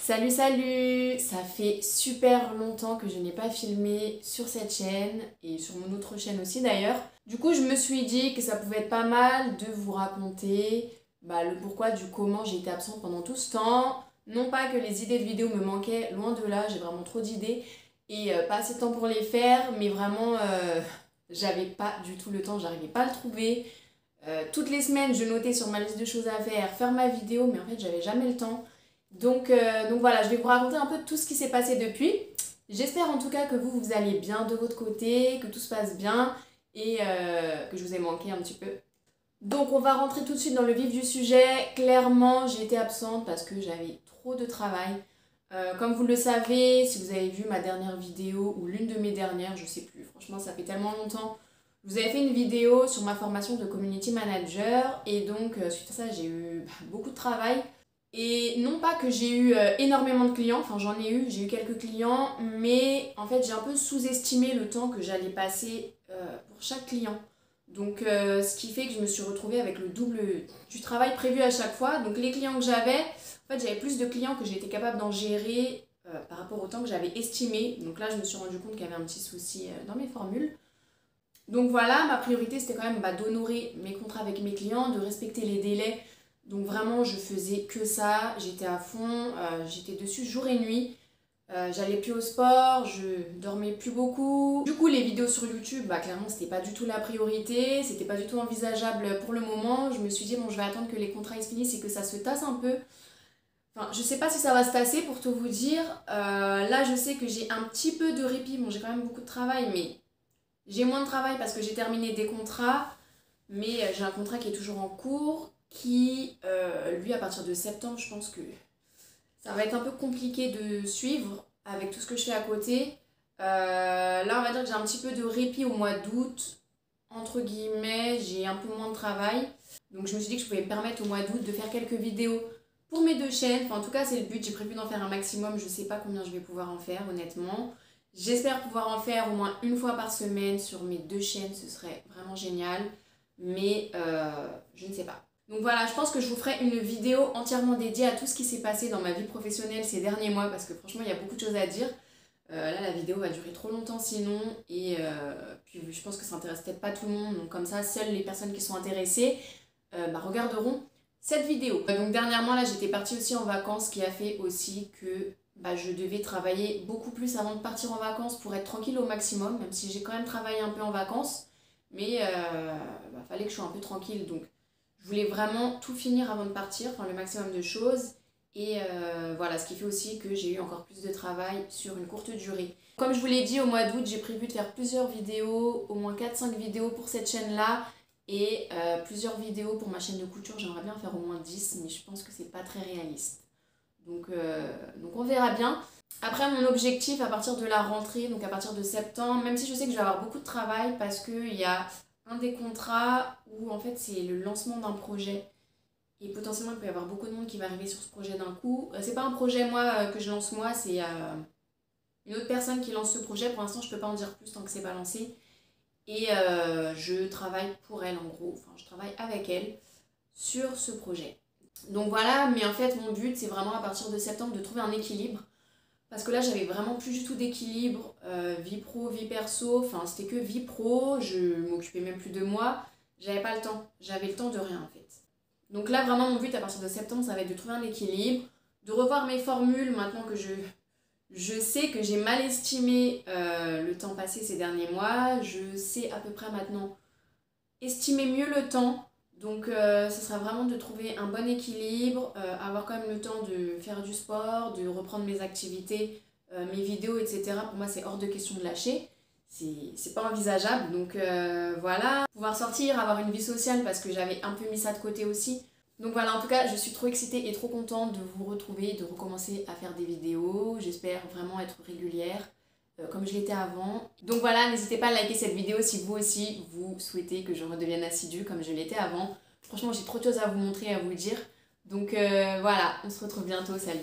Salut salut! Ça fait super longtemps que je n'ai pas filmé sur cette chaîne et sur mon autre chaîne aussi d'ailleurs. Du coup je me suis dit que ça pouvait être pas mal de vous raconter le pourquoi du comment j'ai été absente pendant tout ce temps. Non pas que les idées de vidéos me manquaient, loin de là, j'ai vraiment trop d'idées et pas assez de temps pour les faire, mais vraiment j'avais pas du tout le temps, j'arrivais pas à le trouver. Toutes les semaines je notais sur ma liste de choses à faire ma vidéo, mais en fait j'avais jamais le temps. Donc voilà, je vais vous raconter un peu tout ce qui s'est passé depuis. J'espère en tout cas que vous allez bien de votre côté, que tout se passe bien et que je vous ai manqué un petit peu. Donc on va rentrer tout de suite dans le vif du sujet. Clairement, j'ai été absente parce que j'avais trop de travail. Comme vous le savez, si vous avez vu ma dernière vidéo ou l'une de mes dernières, je sais plus, franchement ça fait tellement longtemps. Je vous avais fait une vidéo sur ma formation de community manager et donc suite à ça j'ai eu beaucoup de travail. Et non pas que j'ai eu énormément de clients, enfin j'ai eu quelques clients, mais en fait j'ai un peu sous-estimé le temps que j'allais passer pour chaque client. Donc ce qui fait que je me suis retrouvée avec le double du travail prévu à chaque fois. Donc les clients que j'avais, en fait j'avais plus de clients que j'étais capable d'en gérer par rapport au temps que j'avais estimé. Donc là je me suis rendu compte qu'il y avait un petit souci dans mes formules. Donc voilà, ma priorité c'était quand même d'honorer mes contrats avec mes clients, de respecter les délais. Donc vraiment je faisais que ça, j'étais à fond, j'étais dessus jour et nuit. J'allais plus au sport, je dormais plus beaucoup. Du coup les vidéos sur YouTube, clairement c'était pas du tout la priorité, c'était pas du tout envisageable pour le moment. Je me suis dit bon je vais attendre que les contrats se finissent et que ça se tasse un peu. Enfin je sais pas si ça va se tasser pour tout vous dire. Là je sais que j'ai un petit peu de répit, bon j'ai quand même beaucoup de travail mais j'ai moins de travail parce que j'ai terminé des contrats. Mais j'ai un contrat qui est toujours en cours, qui, lui, à partir de septembre, je pense que ça va être un peu compliqué de suivre avec tout ce que je fais à côté. Là, on va dire que j'ai un petit peu de répit au mois d'août. Entre guillemets, j'ai un peu moins de travail. Donc je me suis dit que je pouvais me permettre au mois d'août de faire quelques vidéos pour mes deux chaînes. Enfin, en tout cas, c'est le but. J'ai prévu d'en faire un maximum. Je sais pas combien je vais pouvoir en faire, honnêtement. J'espère pouvoir en faire au moins une fois par semaine sur mes deux chaînes. Ce serait vraiment génial. Mais je ne sais pas. Donc voilà, je pense que je vous ferai une vidéo entièrement dédiée à tout ce qui s'est passé dans ma vie professionnelle ces derniers mois parce que franchement il y a beaucoup de choses à dire. Là la vidéo va durer trop longtemps sinon et puis je pense que ça intéresse peut-être pas tout le monde, donc comme ça seules les personnes qui sont intéressées regarderont cette vidéo. Donc dernièrement là j'étais partie aussi en vacances, ce qui a fait aussi que je devais travailler beaucoup plus avant de partir en vacances pour être tranquille au maximum, même si j'ai quand même travaillé un peu en vacances. Mais fallait que je sois un peu tranquille, donc je voulais vraiment tout finir avant de partir, enfin le maximum de choses. Et voilà, ce qui fait aussi que j'ai eu encore plus de travail sur une courte durée. Comme je vous l'ai dit, au mois d'août, j'ai prévu de faire plusieurs vidéos, au moins 4-5 vidéos pour cette chaîne-là. Et plusieurs vidéos pour ma chaîne de couture, j'aimerais bien faire au moins 10, mais je pense que c'est pas très réaliste. Donc on verra bien. Après mon objectif à partir de la rentrée, donc à partir de septembre, même si je sais que je vais avoir beaucoup de travail parce qu'il y a un des contrats où en fait c'est le lancement d'un projet et potentiellement il peut y avoir beaucoup de monde qui va arriver sur ce projet d'un coup. C'est pas un projet moi que je lance moi, c'est une autre personne qui lance ce projet. Pour l'instant je peux pas en dire plus tant que c'est pas lancé. Et je travaille pour elle en gros, enfin je travaille avec elle sur ce projet. Donc voilà, mais en fait mon but c'est vraiment à partir de septembre de trouver un équilibre. Parce que là j'avais vraiment plus du tout d'équilibre, vie pro, vie perso, enfin c'était que vie pro, je m'occupais même plus de moi, j'avais pas le temps, j'avais le temps de rien en fait. Donc là vraiment mon but à partir de septembre ça va être de trouver un équilibre, de revoir mes formules maintenant que je sais que j'ai mal estimé le temps passé ces derniers mois, je sais à peu près maintenant estimer mieux le temps. Donc ce sera vraiment de trouver un bon équilibre, avoir quand même le temps de faire du sport, de reprendre mes activités, mes vidéos, etc. Pour moi c'est hors de question de lâcher, c'est pas envisageable. Donc voilà, pouvoir sortir, avoir une vie sociale parce que j'avais un peu mis ça de côté aussi. Donc voilà, en tout cas je suis trop excitée et trop contente de vous retrouver, de recommencer à faire des vidéos. J'espère vraiment être régulière. Comme je l'étais avant. Donc voilà, n'hésitez pas à liker cette vidéo si vous aussi vous souhaitez que je redevienne assidue comme je l'étais avant. Franchement j'ai trop de choses à vous montrer, à vous dire. Donc voilà, on se retrouve bientôt, salut.